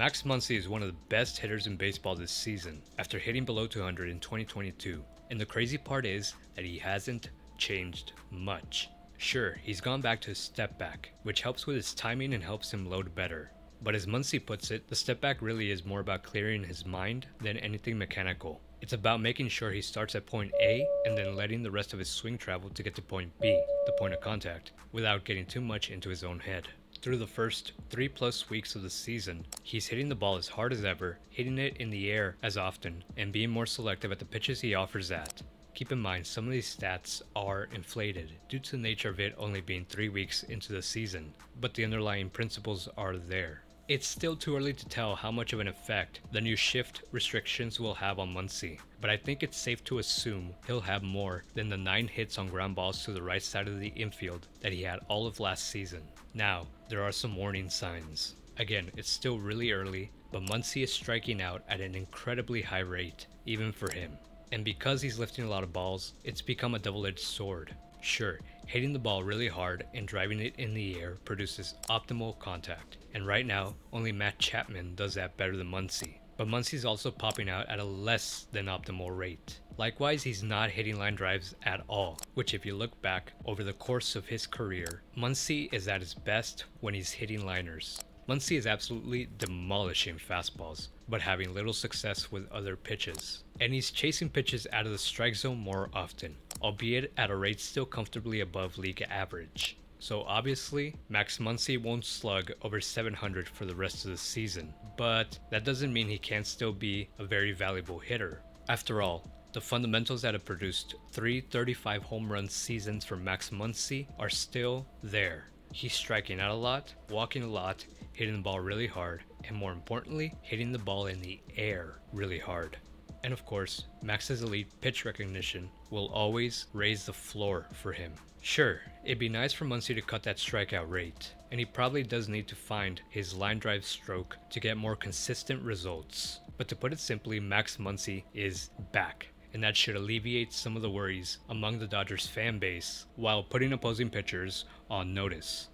Max Muncy is one of the best hitters in baseball this season after hitting below 200 in 2022, and the crazy part is that he hasn't changed much. Sure, he's gone back to his step back, which helps with his timing and helps him load better. But as Muncy puts it, the step back really is more about clearing his mind than anything mechanical. It's about making sure he starts at point A and then letting the rest of his swing travel to get to point B, the point of contact, without getting too much into his own head. Through the first 3+ weeks of the season, he's hitting the ball as hard as ever, hitting it in the air as often, and being more selective at the pitches he offers at. Keep in mind, some of these stats are inflated due to the nature of it only being 3 weeks into the season, but the underlying principles are there. It's still too early to tell how much of an effect the new shift restrictions will have on Muncy, but I think it's safe to assume he'll have more than the 9 hits on ground balls to the right side of the infield that he had all of last season. Now, there are some warning signs. Again, it's still really early, but Muncy is striking out at an incredibly high rate, even for him. And because he's lifting a lot of balls, it's become a double-edged sword. Sure, hitting the ball really hard and driving it in the air produces optimal contact, and right now, only Matt Chapman does that better than Muncy. But Muncy's also popping out at a less than optimal rate. Likewise, he's not hitting line drives at all, which if you look back over the course of his career, Muncy is at his best when he's hitting liners. Muncy is absolutely demolishing fastballs, but having little success with other pitches. And he's chasing pitches out of the strike zone more often, albeit at a rate still comfortably above league average. So obviously, Max Muncy won't slug over 700 for the rest of the season, but that doesn't mean he can't still be a very valuable hitter. After all, the fundamentals that have produced 335 home run seasons for Max Muncy are still there. He's striking out a lot, walking a lot, hitting the ball really hard, and more importantly, hitting the ball in the air really hard. And of course, Max's elite pitch recognition will always raise the floor for him. Sure, it'd be nice for Muncy to cut that strikeout rate, and he probably does need to find his line drive stroke to get more consistent results. But to put it simply, Max Muncy is back, and that should alleviate some of the worries among the Dodgers fan base while putting opposing pitchers on notice.